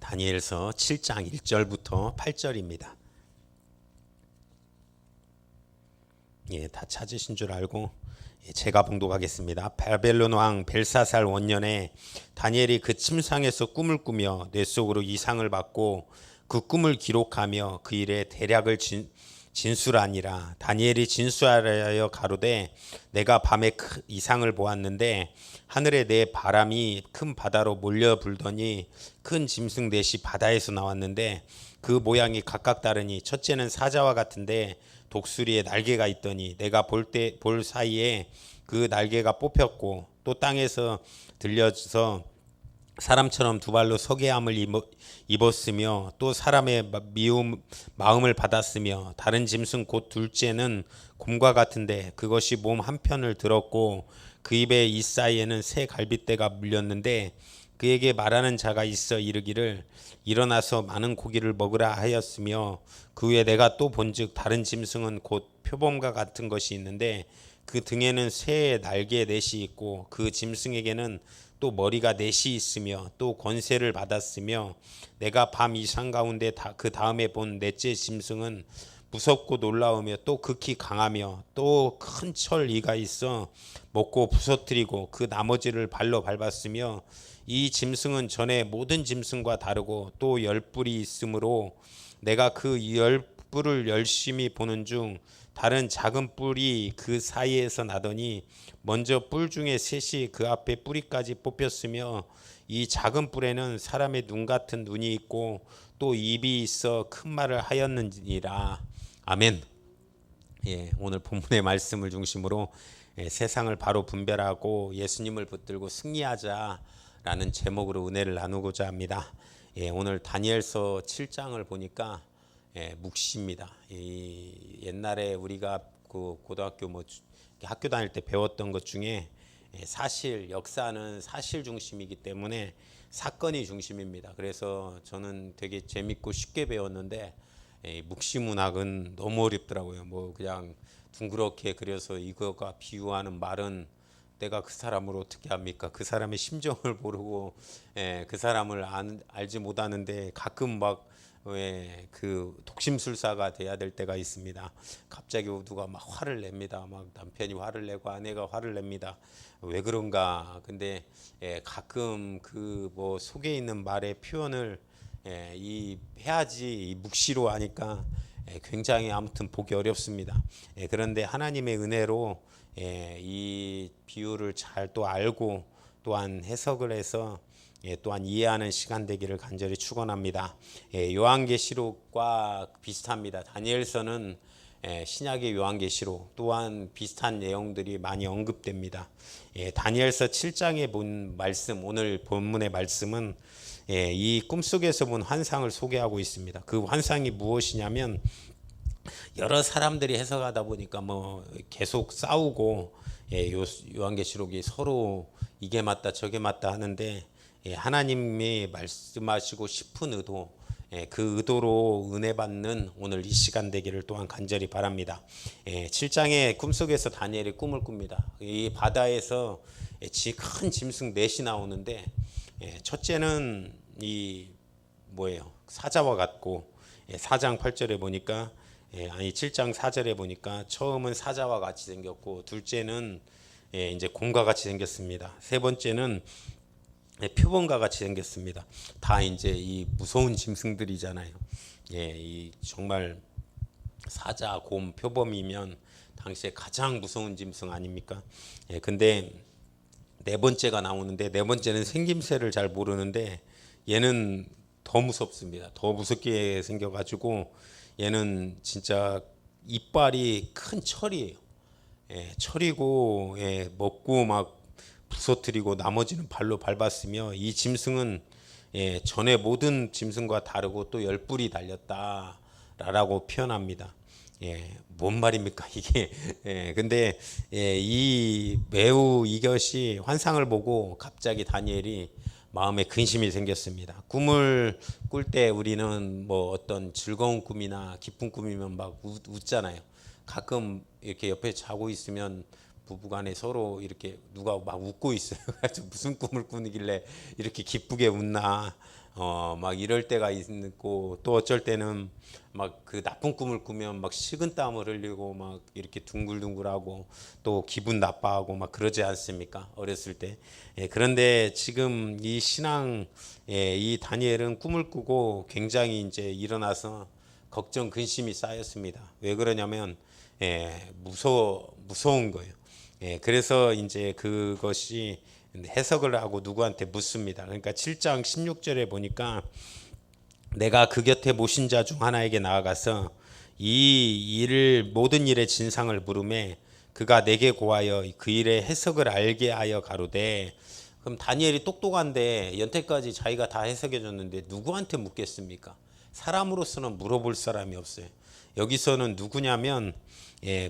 다니엘서 7장 1절부터 8절입니다. 다 찾으신 줄 알고 제가 봉독하겠습니다. 바벨론 왕 벨사살 원년에 다니엘이 그 침상에서 꿈을 꾸며 뇌 속으로 이상을 받고 그 꿈을 기록하며 그 일의 대략을 진술하니라. 다니엘이 진술하여 가로되 내가 밤에 이상을 보았는데 하늘에 내 바람이 큰 바다로 몰려 불더니 큰 짐승 넷이 바다에서 나왔는데 그 모양이 각각 다르니 첫째는 사자와 같은데 독수리에 날개가 있더니 내가 볼 사이에 그 날개가 뽑혔고 또 땅에서 들려서 사람처럼 두 발로 서게 함을 입었으며 또 사람의 미움 마음을 받았으며 다른 짐승 곧 둘째는 곰과 같은데 그것이 몸 한편을 들었고 그 입에 이 사이에는 새 갈빗대가 물렸는데 그에게 말하는 자가 있어 이르기를 일어나서 많은 고기를 먹으라 하였으며 그 후에 내가 또 본즉 다른 짐승은 곧 표범과 같은 것이 있는데 그 등에는 새의 날개 넷이 있고 그 짐승에게는 또 머리가 넷이 있으며 또 권세를 받았으며 내가 밤 이상 가운데 그 다음에 본 넷째 짐승은 무섭고 놀라우며 또 극히 강하며 또 큰 철 이가 있어 먹고 부서뜨리고 그 나머지를 발로 밟았으며 이 짐승은 전에 모든 짐승과 다르고 또 10뿔이 있으므로 내가 그 10뿔을 열심히 보는 중 다른 작은 뿔이 그 사이에서 나더니 먼저 뿔 중에 셋이 그 앞에 뿌리까지 뽑혔으며 이 작은 뿔에는 사람의 눈 같은 눈이 있고 또 입이 있어 큰 말을 하였느니라. 아멘. 오늘 본문의 말씀을 중심으로 세상을 바로 분별하고 예수님을 붙들고 승리하자라는 제목으로 은혜를 나누고자 합니다. 오늘 다니엘서 7장을 보니까 묵시입니다. 옛날에 우리가 그 고등학교 학교 다닐 때 배웠던 것 중에 사실 역사는 사실 중심이기 때문에 사건이 중심입니다. 그래서 저는 되게 재밌고 쉽게 배웠는데 묵시 문학은 너무 어렵더라고요. 그냥 둥그렇게 그려서 이거가 비유하는 말은 내가 그 사람을 어떻게 합니까? 그 사람의 심정을 모르고 그 사람을 알지 못하는데 가끔 그 독심술사가 돼야 될 때가 있습니다. 갑자기 누가 막 화를 냅니다. 막 남편이 화를 내고 아내가 화를 냅니다. 왜 그런가? 근데 가끔 그 속에 있는 말의 표현을 해야지 이 묵시로 하니까 굉장히 아무튼 보기 어렵습니다. 그런데 하나님의 은혜로 이 비유를 잘 또 알고 또한 해석을 해서 또한 이해하는 시간 되기를 간절히 축원합니다. 요한계시록과 비슷합니다. 다니엘서는 신약의 요한계시록 또한 비슷한 내용들이 많이 언급됩니다. 다니엘서 7장에 본 말씀, 오늘 본문의 말씀은 이 꿈속에서 본 환상을 소개하고 있습니다. 그 환상이 무엇이냐면 여러 사람들이 해석하다 보니까 계속 싸우고 요한계시록이 서로 이게 맞다 저게 맞다 하는데 하나님이 말씀하시고 싶은 의도 그 의도로 은혜 받는 오늘 이 시간 되기를 또한 간절히 바랍니다. 7장의 꿈속에서 다니엘이 꿈을 꿉니다. 이 바다에서 큰 짐승 넷이 나오는데 첫째는 사자와 같고 4장 8절에 보니까 7장 4절에 보니까 처음은 사자와 같이 생겼고 둘째는 이제 곰과 같이 생겼습니다. 세 번째는 표범과 같이 생겼습니다. 다 이제 이 무서운 짐승들이잖아요. 이 정말 사자, 곰, 표범이면 당시에 가장 무서운 짐승 아닙니까? 근데 네 번째가 나오는데 네 번째는 생김새를 잘 모르는데 얘는 더 무섭습니다. 더 무섭게 생겨가지고 얘는 진짜 이빨이 큰 철이에요. 철이고 먹고 막 부서뜨리고 나머지는 발로 밟았으며 이 짐승은 전에 모든 짐승과 다르고 또 10뿔이 달렸다라고 표현합니다. 뭔 말입니까 이게? 근데 매우 이것이 환상을 보고 갑자기 다니엘이 마음에 근심이 생겼습니다. 꿈을 꿀 때 우리는 어떤 즐거운 꿈이나 기쁜 꿈이면 막 웃잖아요. 가끔 이렇게 옆에 자고 있으면 부부간에 서로 이렇게 누가 막 웃고 있어요. 무슨 꿈을 꾸길래 이렇게 기쁘게 웃나? 막 이럴 때가 있고, 또 어쩔 때는 막 그 나쁜 꿈을 꾸면 막 식은땀을 흘리고 막 이렇게 둥글둥글하고 또 기분 나빠하고 막 그러지 않습니까? 어렸을 때. 그런데 지금 이 신앙, 이 다니엘은 꿈을 꾸고 굉장히 이제 일어나서 걱정 근심이 쌓였습니다. 왜 그러냐면 무서운 거예요. 그래서 이제 그것이 해석을 하고 누구한테 묻습니다. 그러니까 7장 16절에 보니까 내가 그 곁에 모신 자 중 하나에게 나아가서 이 일을 모든 일의 진상을 물음에 그가 내게 고하여 그 일의 해석을 알게 하여 가로되. 그럼 다니엘이 똑똑한데 여태까지 자기가 다 해석해 줬는데 누구한테 묻겠습니까? 사람으로서는 물어볼 사람이 없어요. 여기서는 누구냐면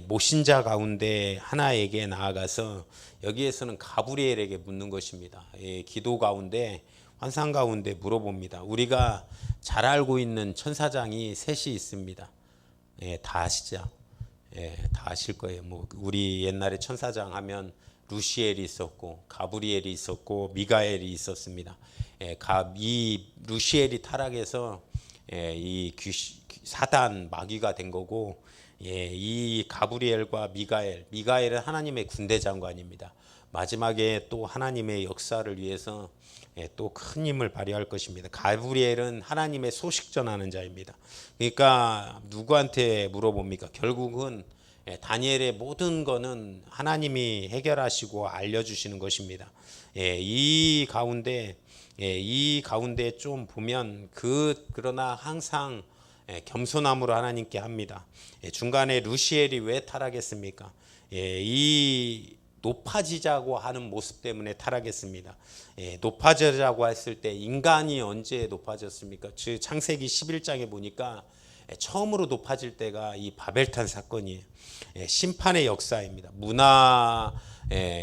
모신 자 가운데 하나에게 나아가서, 여기에서는 가브리엘에게 묻는 것입니다. 기도 가운데, 환상 가운데 물어봅니다. 우리가 잘 알고 있는 천사장이 셋이 있습니다. 다 아시죠? 다 아실 거예요. 뭐 우리 옛날에 천사장 하면 루시엘이 있었고 가브리엘이 있었고 미가엘이 있었습니다. 이 루시엘이 타락해서 이 사단 마귀가 된 거고, 이 가브리엘과 미가엘은 하나님의 군대 장관입니다. 마지막에 또 하나님의 역사를 위해서 또 큰 힘을 발휘할 것입니다. 가브리엘은 하나님의 소식 전하는 자입니다. 그러니까 누구한테 물어봅니까? 결국은 다니엘의 모든 거는 하나님이 해결하시고 알려주시는 것입니다. 이 가운데 좀 보면 그러나 항상 겸손함으로 하나님께 합니다. 중간에 루시엘이 왜 타락했습니까? 이 높아지자고 하는 모습 때문에 타락했습니다. 높아지자고 했을 때 인간이 언제 높아졌습니까? 창세기 11장에 보니까 처음으로 높아질 때가 이 바벨탄 사건이에요. 심판의 역사입니다.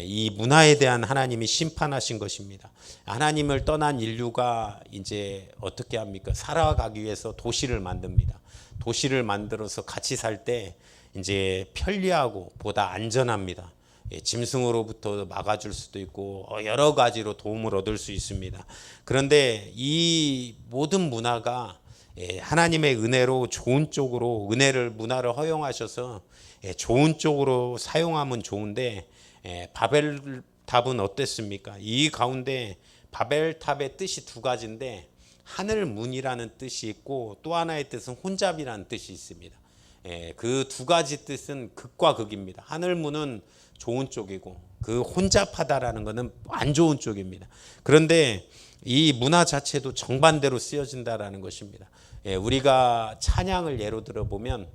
이 문화에 대한 하나님이 심판하신 것입니다. 하나님을 떠난 인류가 이제 어떻게 합니까? 살아가기 위해서 도시를 만듭니다. 도시를 만들어서 같이 살 때 이제 편리하고 보다 안전합니다. 짐승으로부터 막아줄 수도 있고 여러 가지로 도움을 얻을 수 있습니다. 그런데 이 모든 문화가 하나님의 은혜로 좋은 쪽으로, 문화를 허용하셔서 좋은 쪽으로 사용하면 좋은데, 바벨탑은 어땠습니까? 이 가운데 바벨탑의 뜻이 두 가지인데, 하늘문이라는 뜻이 있고 또 하나의 뜻은 혼잡이라는 뜻이 있습니다. 그 두 가지 뜻은 극과 극입니다. 하늘문은 좋은 쪽이고 그 혼잡하다라는 것은 안 좋은 쪽입니다. 그런데 이 문화 자체도 정반대로 쓰여진다라는 것입니다. 우리가 찬양을 예로 들어보면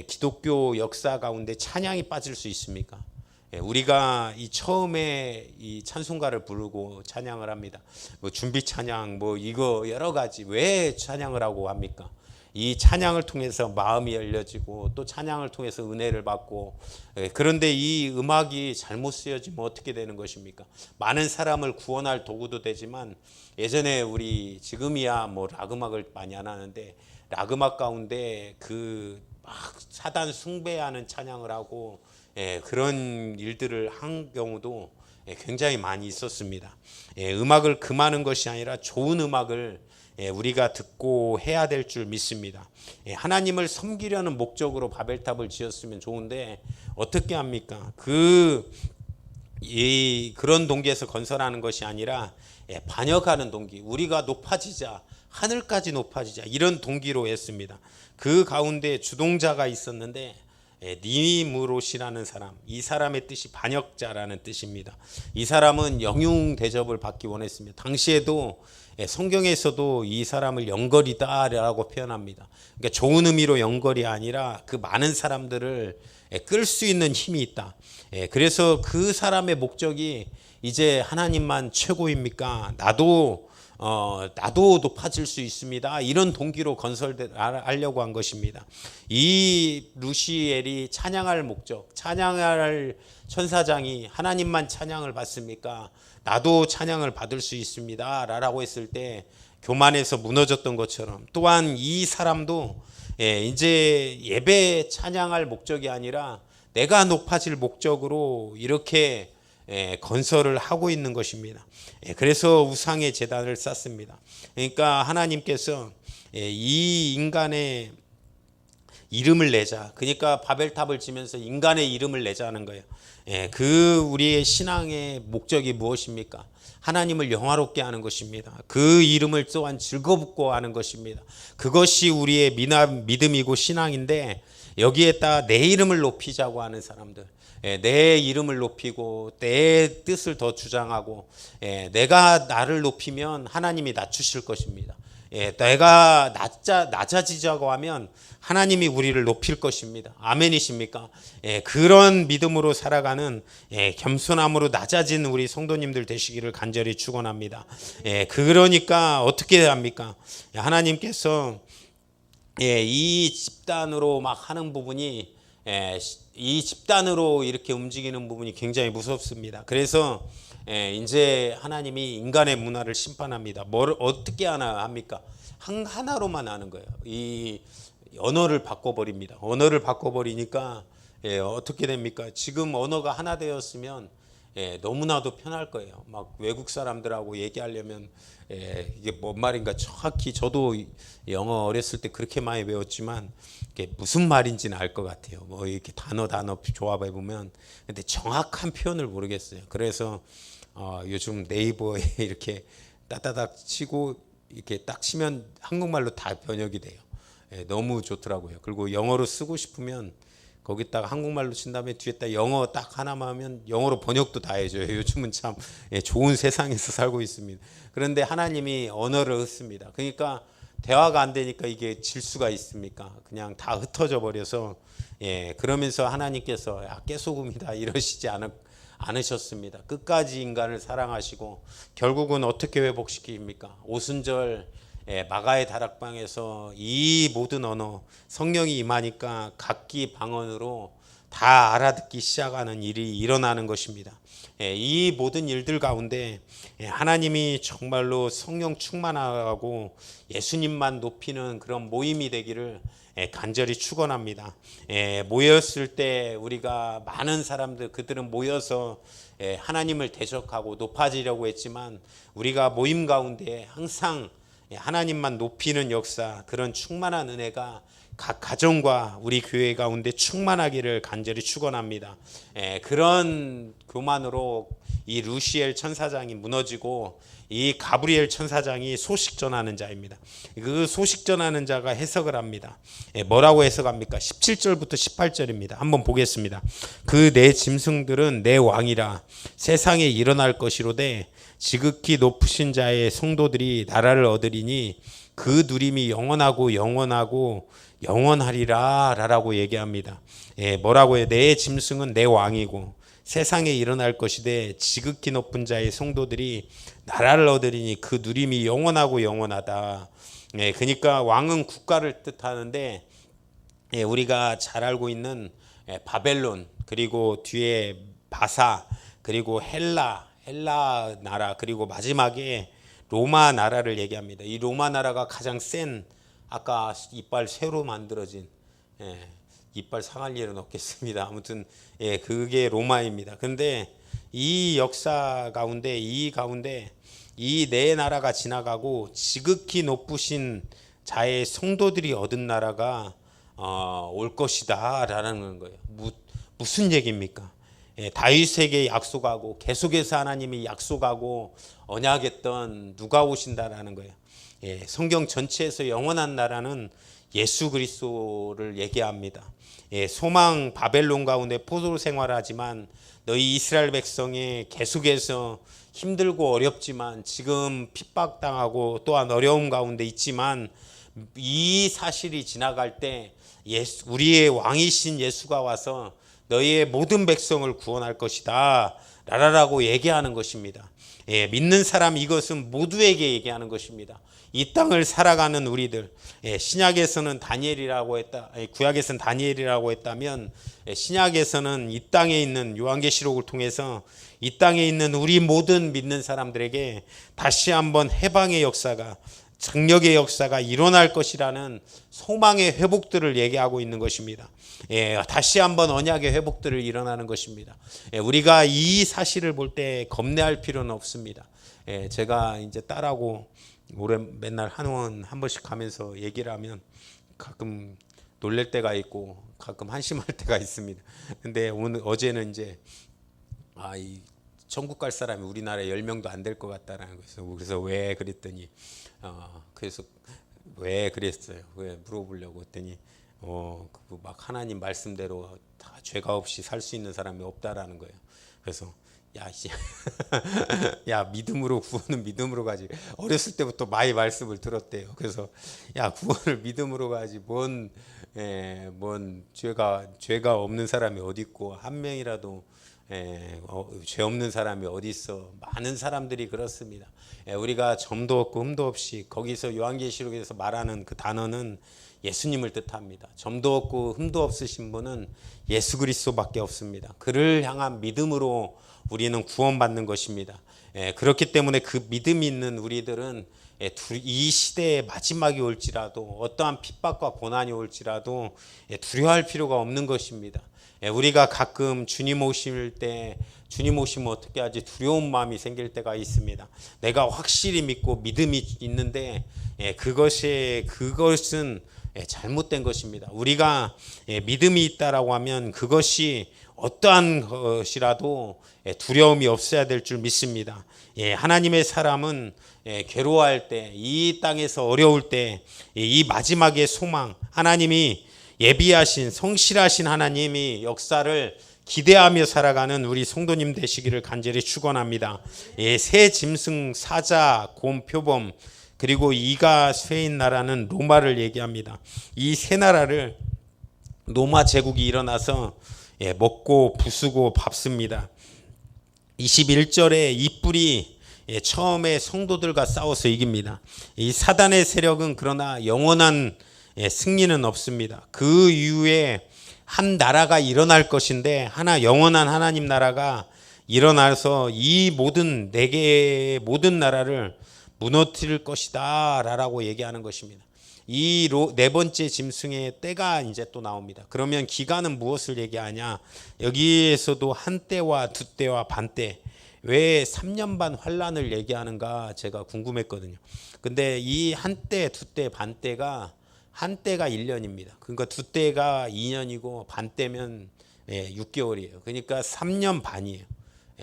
기독교 역사 가운데 찬양이 빠질 수 있습니까? 우리가 이 처음에 이 찬송가를 부르고 찬양을 합니다. 뭐 준비 찬양, 뭐 이거 여러 가지. 왜 찬양을 하고 합니까? 이 찬양을 통해서 마음이 열려지고 또 찬양을 통해서 은혜를 받고, 그런데 이 음악이 잘못 쓰여지면 어떻게 되는 것입니까? 많은 사람을 구원할 도구도 되지만, 예전에 우리 지금이야 뭐 락음악을 많이 안 하는데 락음악 가운데 그 막 사단 숭배하는 찬양을 하고 그런 일들을 한 경우도 굉장히 많이 있었습니다. 음악을 금하는 것이 아니라 좋은 음악을 우리가 듣고 해야 될 줄 믿습니다. 하나님을 섬기려는 목적으로 바벨탑을 지었으면 좋은데 어떻게 합니까? 그런 동기에서 건설하는 것이 아니라 반역하는 동기, 우리가 높아지자, 하늘까지 높아지자, 이런 동기로 했습니다. 그 가운데 주동자가 있었는데 니므롯이라는 사람, 이 사람의 뜻이 반역자라는 뜻입니다. 이 사람은 영웅 대접을 받기 원했습니다. 당시에도 성경에서도 이 사람을 영걸이다라고 표현합니다. 그러니까 좋은 의미로 영걸이 아니라 그 많은 사람들을 끌 수 있는 힘이 있다. 그래서 그 사람의 목적이 이제 하나님만 최고입니까? 나도 높아질 수 있습니다. 이런 동기로 건설하려고 한 것입니다. 이 루시엘이 찬양할 목적, 찬양할 천사장이 하나님만 찬양을 받습니까? 나도 찬양을 받을 수 있습니다 라고 했을 때 교만해서 무너졌던 것처럼, 또한 이 사람도 이제 예배 찬양할 목적이 아니라 내가 높아질 목적으로 이렇게 건설을 하고 있는 것입니다. 그래서 우상의 제단을 쌓습니다. 그러니까 하나님께서 이 인간의 이름을 내자. 그러니까 바벨탑을 지면서 인간의 이름을 내자는 거예요. 그 우리의 신앙의 목적이 무엇입니까? 하나님을 영화롭게 하는 것입니다. 그 이름을 또한 즐겁고 하는 것입니다. 그것이 우리의 믿음이고 신앙인데 여기에다 내 이름을 높이자고 하는 사람들, 내 이름을 높이고 내 뜻을 더 주장하고 내가 나를 높이면 하나님이 낮추실 것입니다. 내가 낮아지자고 하면 하나님이 우리를 높일 것입니다. 아멘이십니까? 그런 믿음으로 살아가는 겸손함으로 낮아진 우리 성도님들 되시기를 간절히 축원합니다. 그러니까 어떻게 합니까? 하나님께서 이 집단으로 막 하는 부분이 이 집단으로 이렇게 움직이는 부분이 굉장히 무섭습니다. 그래서 이제 하나님이 인간의 문화를 심판합니다. 뭘 어떻게 합니까? 하나로만 하는 거예요. 이 언어를 바꿔버립니다. 언어를 바꿔버리니까 어떻게 됩니까? 지금 언어가 하나 되었으면 너무나도 편할 거예요. 막 외국 사람들하고 얘기하려면 이게 뭔 말인가 정확히 저도 영어 어렸을 때 그렇게 많이 배웠지만 이게 무슨 말인지는 알 것 같아요. 뭐 이렇게 단어 조합해 보면 근데 정확한 표현을 모르겠어요. 그래서 요즘 네이버에 이렇게 따다닥 치고 이렇게 딱 치면 한국말로 다 번역이 돼요. 너무 좋더라고요. 그리고 영어로 쓰고 싶으면 거기다가 한국말로 친 다음에 뒤에다 영어 딱 하나만 하면 영어로 번역도 다 해줘요. 요즘은 참 좋은 세상에서 살고 있습니다. 그런데 하나님이 언어를 흩습니다. 그러니까 대화가 안 되니까 이게 질 수가 있습니까? 그냥 다 흩어져 버려서 그러면서 하나님께서 깨소금이다 이러시지 않으셨습니다. 끝까지 인간을 사랑하시고 결국은 어떻게 회복시킵니까? 오순절 마가의 다락방에서 이 모든 언어 성령이 임하니까 각기 방언으로 다 알아듣기 시작하는 일이 일어나는 것입니다. 이 모든 일들 가운데 하나님이 정말로 성령 충만하고 예수님만 높이는 그런 모임이 되기를 간절히 축원합니다. 모였을 때 우리가 많은 사람들 그들은 모여서 하나님을 대적하고 높아지려고 했지만 우리가 모임 가운데 항상 하나님만 높이는 역사, 그런 충만한 은혜가 각 가정과 우리 교회 가운데 충만하기를 간절히 축원합니다. 그런 교만으로 이 루시엘 천사장이 무너지고 이 가브리엘 천사장이 소식 전하는 자입니다. 그 소식 전하는 자가 해석을 합니다. 뭐라고 해석합니까? 17절부터 18절입니다. 한번 보겠습니다. 그 내 짐승들은 내 왕이라 세상에 일어날 것이로되 지극히 높으신 자의 성도들이 나라를 얻으리니 그 누림이 영원하고 영원하리라 라고 얘기합니다. 뭐라고 해요? 내 짐승은 내 왕이고 세상에 일어날 것이되 지극히 높은 자의 성도들이 나라를 얻으리니 그 누림이 영원하다. 그러니까 왕은 국가를 뜻하는데 우리가 잘 알고 있는 바벨론, 그리고 뒤에 바사, 그리고 헬라 나라, 그리고 마지막에 로마 나라를 얘기합니다. 이 로마 나라가 가장 센, 아까 이빨 새로 만들어진, 이빨 상할 일은 없겠습니다. 아무튼 그게 로마입니다. 그런데 이 역사 가운데 이 네 나라가 지나가고 지극히 높으신 자의 성도들이 얻은 나라가 올 것이다 라는 거예요. 무슨 얘기입니까? 다윗에게 약속하고 계속해서 하나님이 약속하고 언약했던 누가 오신다라는 거예요. 성경 전체에서 영원한 나라는 예수 그리스도를 얘기합니다. 소망 바벨론 가운데 포로 생활하지만 너희 이스라엘 백성이 계속해서 힘들고 어렵지만 지금 핍박당하고 또한 어려움 가운데 있지만 이 사실이 지나갈 때 우리의 왕이신 예수가 와서 너희의 모든 백성을 구원할 것이다 라라라고 얘기하는 것입니다. 믿는 사람, 이것은 모두에게 얘기하는 것입니다. 이 땅을 살아가는 우리들, 신약에서는 다니엘이라고 했다, 구약에서는 다니엘이라고 했다면 신약에서는 이 땅에 있는 요한계시록을 통해서 이 땅에 있는 우리 모든 믿는 사람들에게 다시 한번 해방의 역사가, 장력의 역사가 일어날 것이라는 소망의 회복들을 얘기하고 있는 것입니다. 다시 한번 언약의 회복들을 일어나는 것입니다. 우리가 이 사실을 볼 때 겁내할 필요는 없습니다. 제가 이제 딸하고 올해 맨날 한원 한 번씩 가면서 얘기를 하면 가끔 놀랄 때가 있고 가끔 한심할 때가 있습니다. 근데 어제는 이제 이 천국 갈 사람이 우리나라에 10명도 안 될 것 같다라는 거예요. 그래서 왜 그랬더니 그래서 왜 그랬어요? 왜 물어보려고 했더니 막 하나님 말씀대로 다 죄가 없이 살 수 있는 사람이 없다라는 거예요. 그래서 야 믿음으로 구원은 믿음으로 가지. 어렸을 때부터 많이 말씀을 들었대요. 그래서 구원을 믿음으로 가지. 뭔 죄가 없는 사람이 어디 있고 한 명이라도 죄 없는 사람이 어디 있어. 많은 사람들이 그렇습니다. 우리가 점도 없고 흠도 없이, 거기서 요한계시록에서 말하는 그 단어는 예수님을 뜻합니다. 점도 없고 흠도 없으신 분은 예수 그리스도밖에 없습니다. 그를 향한 믿음으로 우리는 구원받는 것입니다. 그렇기 때문에 그 믿음이 있는 우리들은 이 시대의 마지막이 올지라도, 어떠한 핍박과 고난이 올지라도 두려워할 필요가 없는 것입니다. 우리가 가끔 주님 오실 때, 주님 오시면 어떻게 하지 두려운 마음이 생길 때가 있습니다. 내가 확실히 믿고 믿음이 있는데 그것은 잘못된 것입니다. 우리가 믿음이 있다라고 하면 그것이 어떠한 것이라도 두려움이 없어야 될 줄 믿습니다. 하나님의 사람은 괴로워할 때, 이 땅에서 어려울 때, 이 마지막의 소망, 하나님이 예비하신 성실하신 하나님이 역사를 기대하며 살아가는 우리 성도님 되시기를 간절히 축원합니다. 새 짐승, 사자, 곰, 표범, 그리고 이가 쇠인 나라는 로마를 얘기합니다. 이 세 나라를 로마 제국이 일어나서 먹고 부수고 밟습니다. 21절에 이 뿔이 처음에 성도들과 싸워서 이깁니다. 이 사단의 세력은 그러나 영원한 승리는 없습니다. 그 이후에 한 나라가 일어날 것인데, 하나 영원한 하나님 나라가 일어나서 이 모든 네 개의 모든 나라를 무너뜨릴 것이다 라고 얘기하는 것입니다. 이 네 번째 짐승의 때가 이제 또 나옵니다. 그러면 기간은 무엇을 얘기하냐? 여기에서도 한 때와 두 때와 반 때, 왜 3년 반 환란을 얘기하는가 제가 궁금했거든요. 근데 이 한 때, 두 때, 반 때가, 한 때가 1년입니다. 그러니까 두 때가 2년이고 반 때면 6개월이에요. 그러니까 3년 반이에요.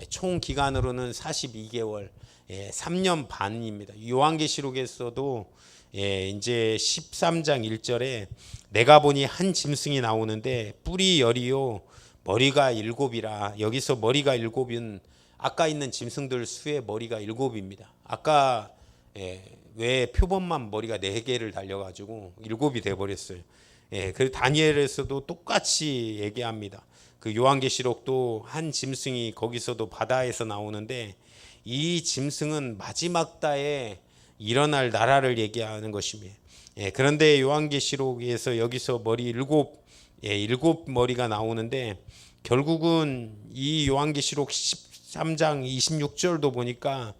총 기간으로는 42개월, 3년 반입니다. 요한계시록에서도 이제 13장 1절에 내가 보니 한 짐승이 나오는데 뿔이 10이요 머리가 7이라. 여기서 머리가 7은 아까 있는 짐승들 수의 머리가 7입니다. 아까 왜 표범만 머리가 4개를 달려가지고 7이 돼버렸어요. 그리고 다니엘에서도 똑같이 얘기합니다. 그 요한계시록도 한 짐승이 거기서도 바다에서 나오는데, 이 짐승은 마지막 때에 일어날 나라를 얘기하는 것입니다. 그런데 요한계시록에서 여기서 머리 7 머리가 나오는데, 결국은 이 요한계시록 13장 26절도 보니까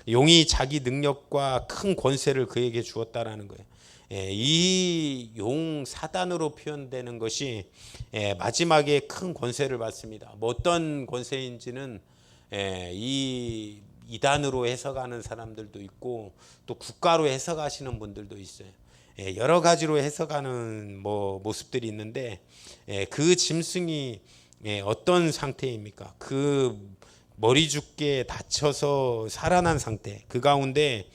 용이 자기 능력과 큰 권세를 그에게 주었다라는 거예요. 이 용 사단으로 표현되는 것이 마지막에 큰 권세를 받습니다. 뭐 어떤 권세인지는 이 이단으로 해석하는 사람들도 있고 또 국가로 해석하시는 분들도 있어요. 여러 가지로 해석하는 모습들이 있는데, 그 짐승이 어떤 상태입니까? 그 머리 죽게 다쳐서 살아난 상태, 그 가운데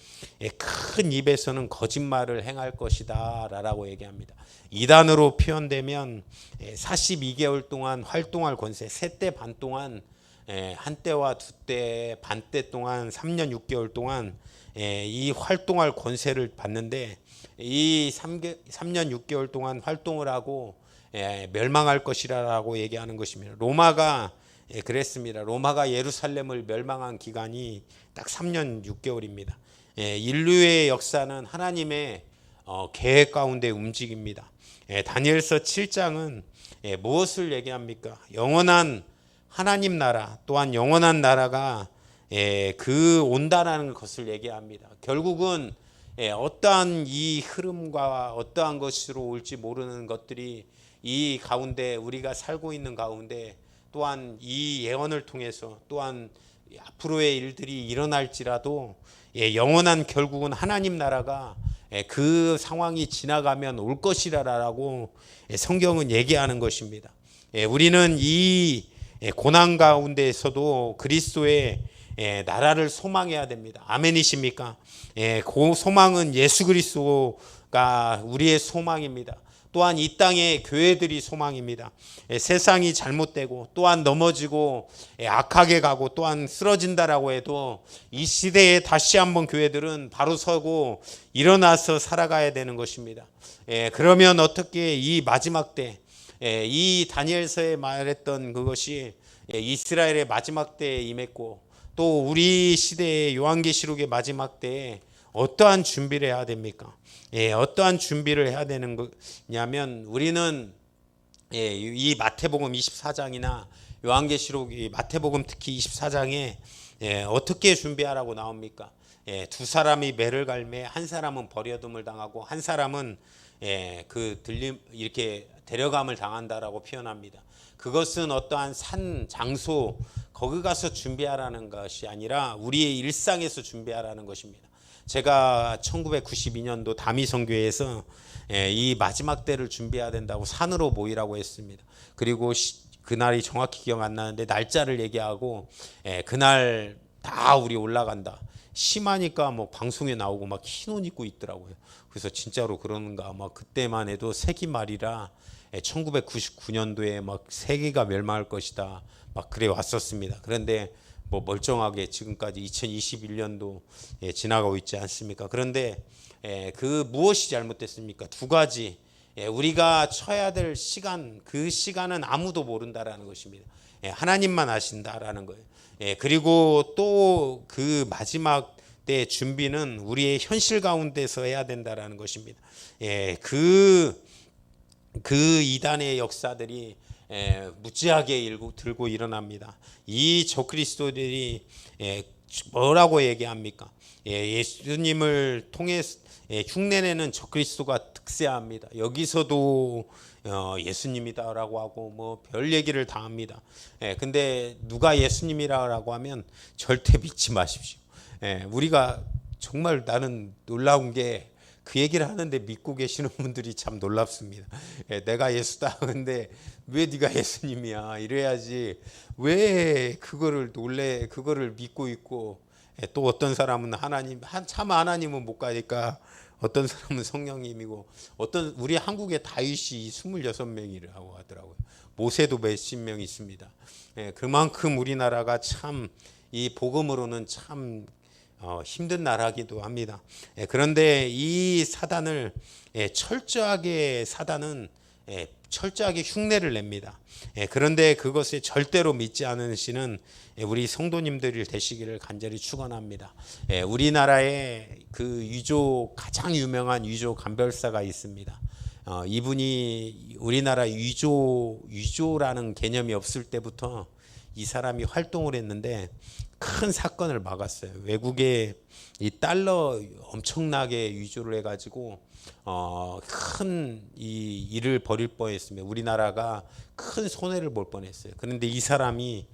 큰 입에서는 거짓말을 행할 것이다 라고 얘기합니다. 이단으로 표현되면 42개월 동안 활동할 권세, 세 때 반 동안, 한 때와 두 때 반 때 동안 3년 6개월 동안 이 활동할 권세를 받는데, 이 3년 6개월 동안 활동을 하고 멸망할 것이라고 얘기하는 것입니다. 로마가 그랬습니다. 로마가 예루살렘을 멸망한 기간이 딱 3년 6개월입니다. 인류의 역사는 하나님의 계획 가운데 움직입니다. 다니엘서 7장은 무엇을 얘기합니까? 영원한 하나님 나라, 또한 영원한 나라가 그 온다라는 것을 얘기합니다. 결국은 어떠한 이 흐름과 어떠한 것으로 올지 모르는 것들이 이 가운데 우리가 살고 있는 가운데 또한 이 예언을 통해서 또한 앞으로의 일들이 일어날지라도 영원한 결국은 하나님 나라가 그 상황이 지나가면 올 것이라라고 성경은 얘기하는 것입니다. 우리는 이 고난 가운데에서도 그리스도의 나라를 소망해야 됩니다. 아멘이십니까? 그 소망은 예수 그리스도가 우리의 소망입니다. 또한 이 땅의 교회들이 소망입니다. 세상이 잘못되고 또한 넘어지고 악하게 가고 또한 쓰러진다라고 해도 이 시대에 다시 한번 교회들은 바로 서고 일어나서 살아가야 되는 것입니다. 그러면 어떻게 이 마지막 때 이 다니엘서에 말했던 그것이 이스라엘의 마지막 때에 임했고 또 우리 시대의 요한계시록의 마지막 때에 어떠한 준비를 해야 됩니까? 어떠한 준비를 해야 되는 거냐면 우리는 이 마태복음 24장이나 요한계시록이 마태복음 특히 24장에 어떻게 준비하라고 나옵니까? 두 사람이 매를 갈매 한 사람은 버려둠을 당하고 한 사람은 그 들림 이렇게 데려감을 당한다라고 표현합니다. 그것은 어떠한 산 장소 거기 가서 준비하라는 것이 아니라 우리의 일상에서 준비하라는 것입니다. 제가 1992년도 다미선교회에서 이 마지막 때를 준비해야 된다고 산으로 모이라고 했습니다. 그리고 그날이 정확히 기억 안 나는데 날짜를 얘기하고 그날 다 우리 올라간다. 심하니까 뭐 방송에 나오고 막 흰 옷 입고 있더라고요. 그래서 진짜로 그러는가 막 그때만 해도 세기말이라 1999년도에 막 세계가 멸망할 것이다 막 그래 왔었습니다. 그런데 뭐 멀쩡하게 지금까지 2021년도 지나가고 있지 않습니까? 그런데 그 무엇이 잘못됐습니까? 두 가지. 우리가 쳐야 될 시간, 그 시간은 아무도 모른다라는 것입니다. 하나님만 아신다라는 거예요. 그리고 또 그 마지막 때 준비는 우리의 현실 가운데서 해야 된다라는 것입니다. 그 이단의 역사들이 무지하게 들고 일어납니다. 이 적그리스도들이 뭐라고 얘기합니까? 예수님을 통해 흉내내는 적그리스도가 득세합니다. 여기서도 예수님이다라고 하고 뭐 별 얘기를 다 합니다. 근데 누가 예수님이라고 하면 절대 믿지 마십시오. 우리가 정말 나는 놀라운 게 그 얘기를 하는데 믿고 계시는 분들이 참 놀랍습니다. 내가 예수다. 근데 왜 네가 예수님이야? 이래야지. 왜 그거를 그거를 믿고 있고 또 어떤 사람은 참 하나님은 못 가니까 어떤 사람은 성령님이고 우리 한국의 다윗이 26명이라고 하더라고요. 모세도 몇십 명 있습니다. 그만큼 우리나라가 참 이 복음으로는 참 힘든 나라기도 합니다. 그런데 이 사단은 철저하게 흉내를 냅니다. 그런데 그것을 절대로 믿지 않으시는 우리 성도님들이 되시기를 간절히 축원합니다. 우리나라에 그 가장 유명한 위조 간별사가 있습니다. 이분이 우리나라 위조라는 개념이 없을 때부터 이 사람이 활동을 했는데 큰 사건을 막았어요. 외국에 이 달러 엄청나게 위조를 해가지고 큰 이 일을 벌일 뻔했습니다. 우리나라가 큰 손해를 볼 뻔했어요. 그런데 이 사람이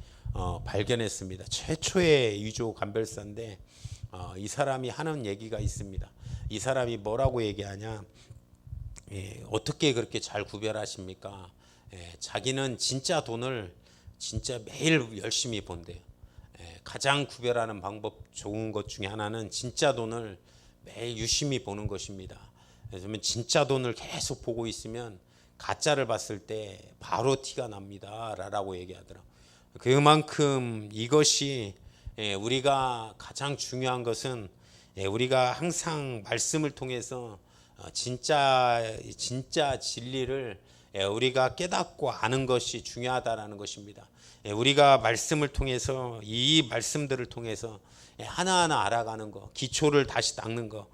발견했습니다. 최초의 위조 간별사인데 이 사람이 하는 얘기가 있습니다. 이 사람이 뭐라고 얘기하냐? 어떻게 그렇게 잘 구별하십니까? 자기는 진짜 돈을 진짜 매일 열심히 번대요. 가장 구별하는 방법 좋은 것 중에 하나는 진짜 돈을 매일 유심히 보는 것입니다. 왜냐하면 진짜 돈을 계속 보고 있으면 가짜를 봤을 때 바로 티가 납니다 라고 얘기하더라고요. 그만큼 이것이 우리가 가장 중요한 것은 우리가 항상 말씀을 통해서 진짜 진리를 우리가 깨닫고 아는 것이 중요하다라는 것입니다. 우리가 말씀을 통해서 이 말씀들을 통해서 하나하나 알아가는 거, 기초를 다시 닦는 거.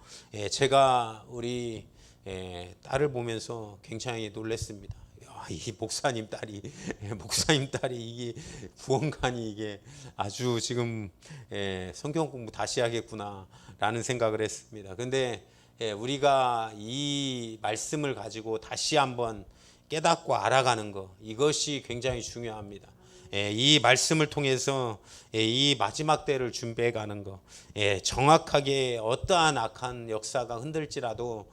제가 우리 딸을 보면서 굉장히 놀랐습니다. 이 목사님 딸이 이게 구원관이 이게 아주 지금 성경 공부 다시 하겠구나라는 생각을 했습니다. 근데 우리가 이 말씀을 가지고 다시 한번 깨닫고 알아가는 것, 이것이 굉장히 중요합니다. 이 말씀을 통해서 이 마지막 때를 준비해 가는 것, 정확하게 어떠한 악한 역사가 흔들지라도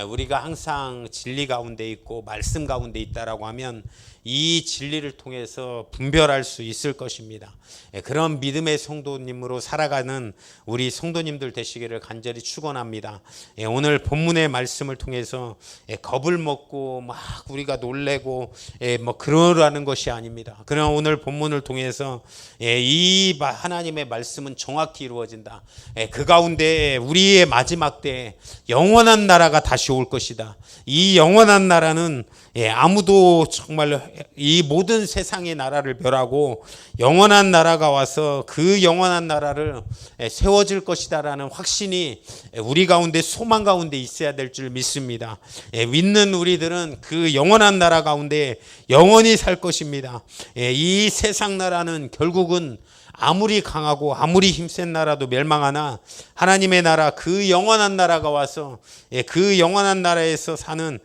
우리가 항상 진리 가운데 있고 말씀 가운데 있다라고 하면 이 진리를 통해서 분별할 수 있을 것입니다. 그런 믿음의 성도님으로 살아가는 우리 성도님들 되시기를 간절히 축원합니다. 오늘 본문의 말씀을 통해서 겁을 먹고 막 우리가 놀래고 뭐 그러라는 것이 아닙니다. 그러나 오늘 본문을 통해서 이 하나님의 말씀은 정확히 이루어진다. 그 가운데 우리의 마지막 때 영원한 나라가 다시 올 것이다. 이 영원한 나라는 아무도 정말 이 모든 세상의 나라를 멸하고 영원한 나라가 와서 그 영원한 나라를 세워질 것이다라는 확신이 우리 가운데 소망 가운데 있어야 될 줄 믿습니다. 믿는 우리들은 그 영원한 나라 가운데 영원히 살 것입니다. 이 세상 나라는 결국은 아무리 강하고 아무리 힘센 나라도 멸망하나 하나님의 나라, 그 영원한 나라가 와서 그 영원한 나라에서 사는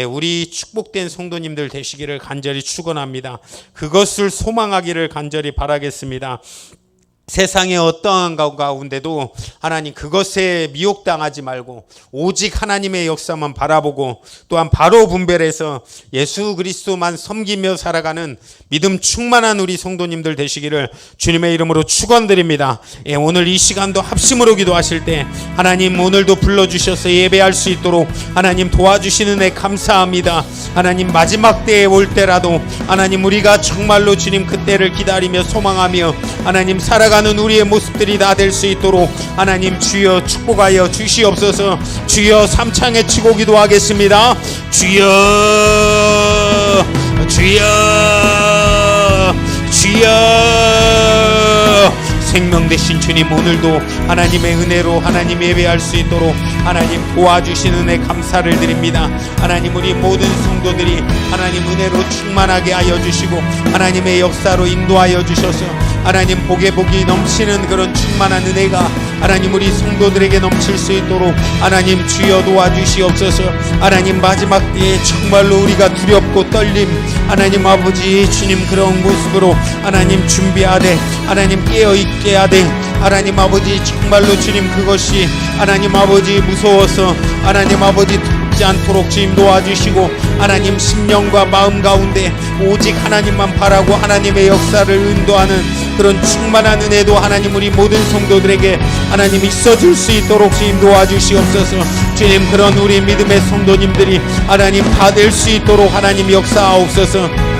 우리 축복된 성도님들 되시기를 간절히 축원합니다. 그것을 소망하기를 간절히 바라겠습니다. 세상의 어떠한 가운데도 하나님 그것에 미혹당하지 말고 오직 하나님의 역사만 바라보고 또한 바로 분별해서 예수 그리스도만 섬기며 살아가는 믿음 충만한 우리 성도님들 되시기를 주님의 이름으로 축원드립니다. 오늘 이 시간도 합심으로 기도하실 때 하나님 오늘도 불러주셔서 예배할 수 있도록 하나님 도와주시는 애 감사합니다. 하나님 마지막 때에 올 때라도 하나님 우리가 정말로 주님 그때를 기다리며 소망하며 하나님 살아가는 우리의 모습들이 다 될 수 있도록 하나님 주여 축복하여 주시옵소서. 주여 삼창에 치고 기도하겠습니다. 주여 주여 주여 생명 되신 주님 오늘도 하나님의 은혜로 하나님 예배할 수 있도록 하나님 도와주시는 애 감사를 드립니다. 하나님 우리 모든 성도들이 하나님 은혜로 충만하게 하여 주시고 하나님의 역사로 인도하여 주셔서 하나님 복에 복이 넘치는 그런 충만한 은혜가 하나님 우리 성도들에게 넘칠 수 있도록 하나님 주여 도와주시옵소서. 하나님 마지막 때에 정말로 우리가 두렵고 떨림 하나님 아버지 주님 그런 모습으로 하나님 준비하되 하나님 깨어있게 하되 하나님 아버지 정말로 주님 그것이 하나님 아버지 무서워서 하나님 아버지 듣지 않도록 주님 도와주시고 하나님 심령과 마음 가운데 오직 하나님만 바라고 하나님의 역사를 인도하는 그런 충만한 은혜도 하나님 우리 모든 성도들에게 하나님 있어줄 수 있도록 주님 도와주시옵소서. 주님 그런 우리 믿음의 성도님들이 하나님 다 될 수 있도록 하나님 역사하옵소서.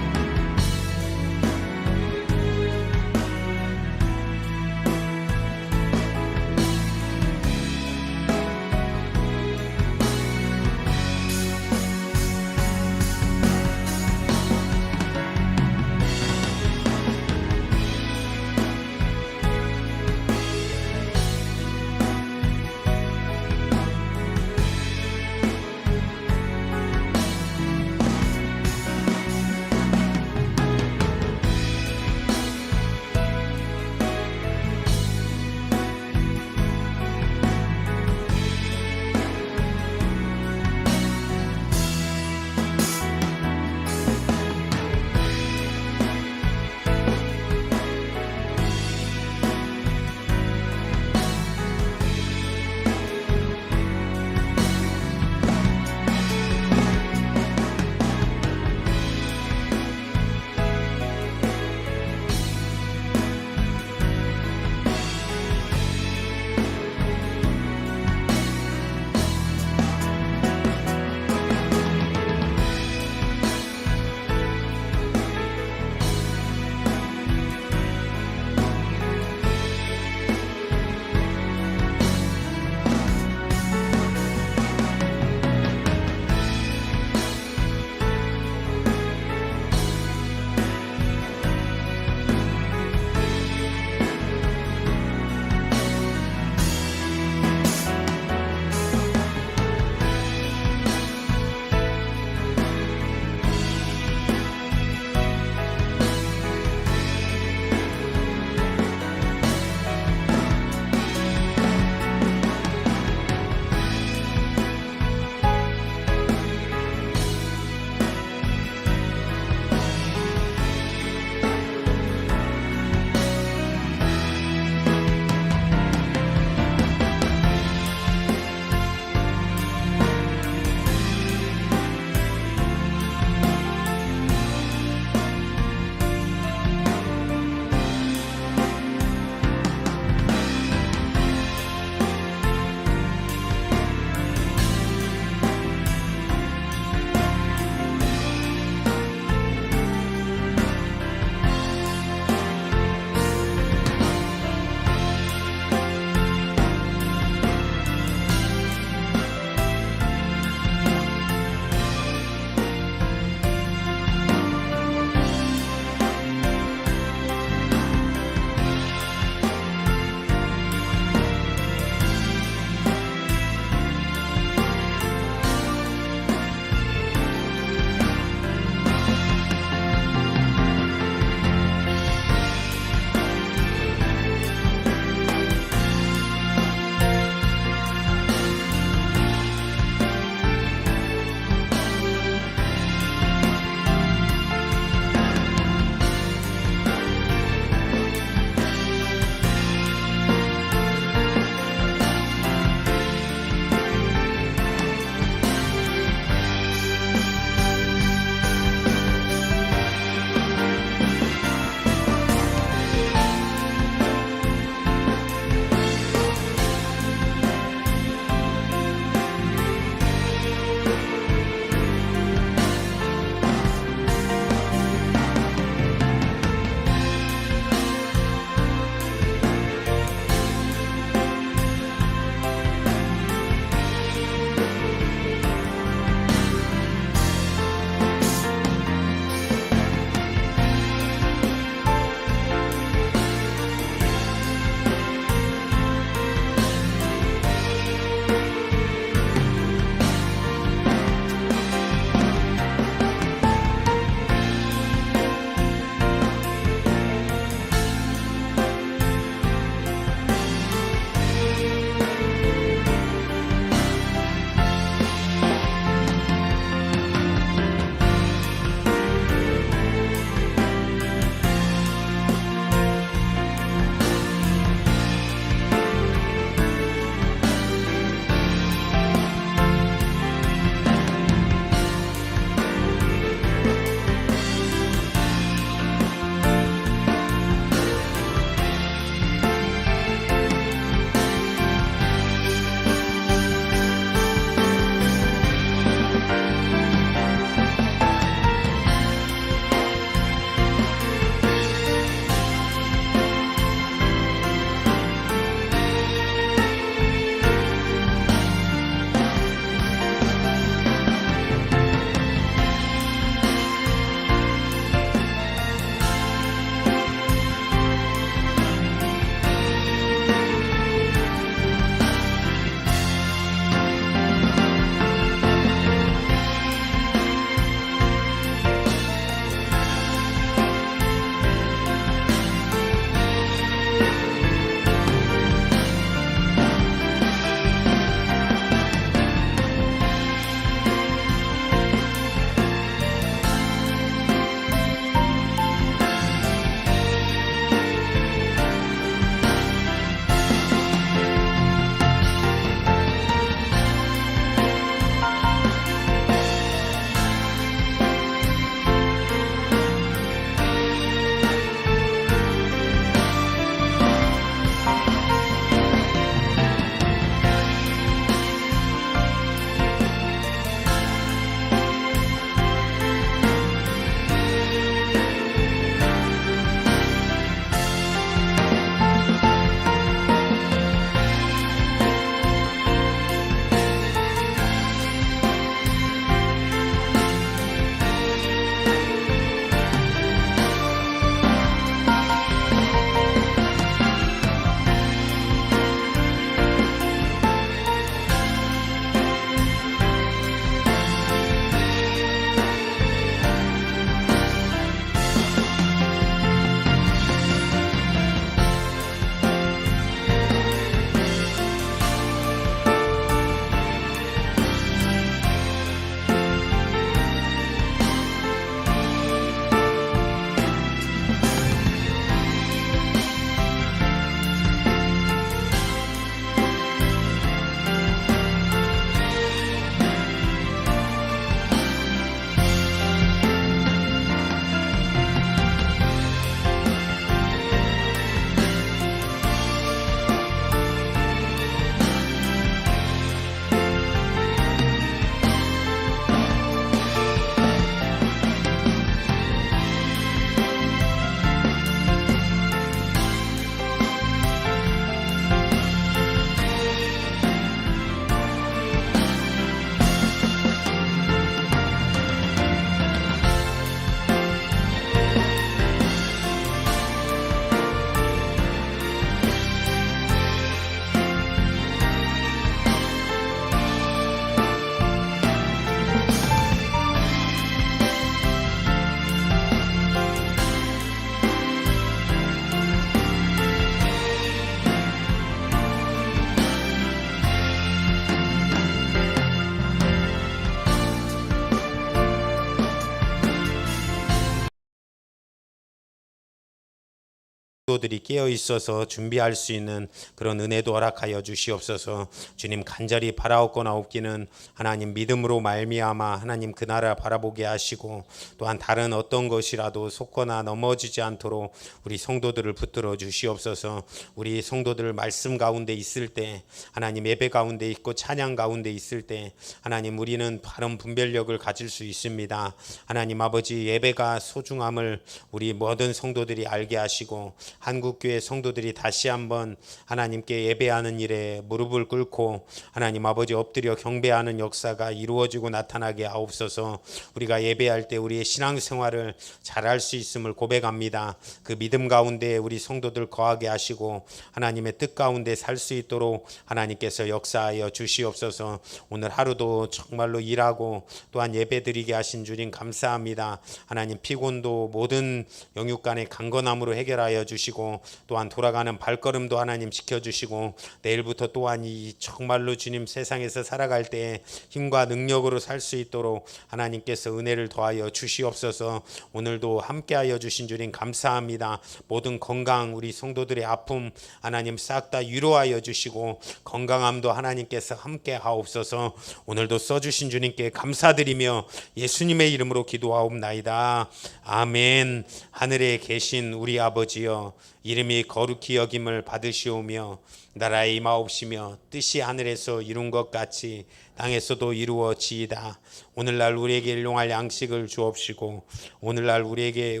성도들이 깨어 있어서 준비할 수 있는 그런 은혜도 허락하여 주시옵소서. 주님 간절히 바라옵고나옵기는 하나님 믿음으로 말미암아 하나님 그 나라 바라보게 하시고 또한 다른 어떤 것이라도 속거나 넘어지지 않도록 우리 성도들을 붙들어 주시옵소서. 우리 성도들 말씀 가운데 있을 때 하나님 예배 가운데 있고 찬양 가운데 있을 때 하나님 우리는 바른 분별력을 가질 수 있습니다. 하나님 아버지 예배가 소중함을 우리 모든 성도들이 알게 하시고 한국교회 성도들이 다시 한번 하나님께 예배하는 일에 무릎을 꿇고 하나님 아버지 엎드려 경배하는 역사가 이루어지고 나타나게 하옵소서. 우리가 예배할 때 우리의 신앙생활을 잘할 수 있음을 고백합니다. 그 믿음 가운데 우리 성도들 거하게 하시고 하나님의 뜻 가운데 살 수 있도록 하나님께서 역사하여 주시옵소서. 오늘 하루도 정말로 일하고 또한 예배드리게 하신 주님 감사합니다. 하나님 피곤도 모든 영육간의 강건함으로 해결하여 주시고 또한 돌아가는 발걸음도 하나님 지켜주시고 내일부터 또한 이 정말로 주님 세상에서 살아갈 때 힘과 능력으로 살 수 있도록 하나님께서 은혜를 더하여 주시옵소서. 오늘도 함께하여 주신 주님 감사합니다. 모든 건강 우리 성도들의 아픔 하나님 싹 다 위로하여 주시고 건강함도 하나님께서 함께하옵소서. 오늘도 써주신 주님께 감사드리며 예수님의 이름으로 기도하옵나이다. 아멘. 하늘에 계신 우리 아버지여 이름이 거룩히 여김을 받으시오며 나라에 임하옵시며 뜻이 하늘에서 이룬 것 같이 땅에서도 이루어지이다. 오늘날 우리에게 일용할 양식을 주옵시고 오늘날 우리에게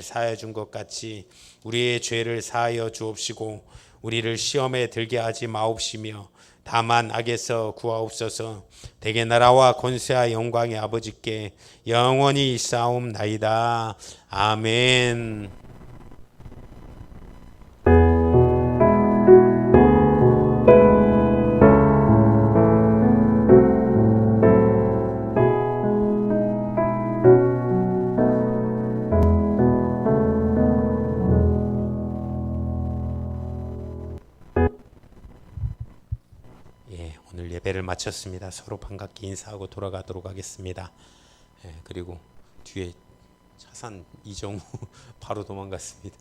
사하여 준 것 같이 우리의 죄를 사하여 주옵시고 우리를 시험에 들게 하지 마옵시며 다만 악에서 구하옵소서. 대개 나라와 권세와 영광의 아버지께 영원히 있사옵나이다. 아멘. 오늘 예배를 마쳤습니다. 서로 반갑게 인사하고 돌아가도록 하겠습니다. 그리고 뒤에 차산 이정우 바로 도망갔습니다.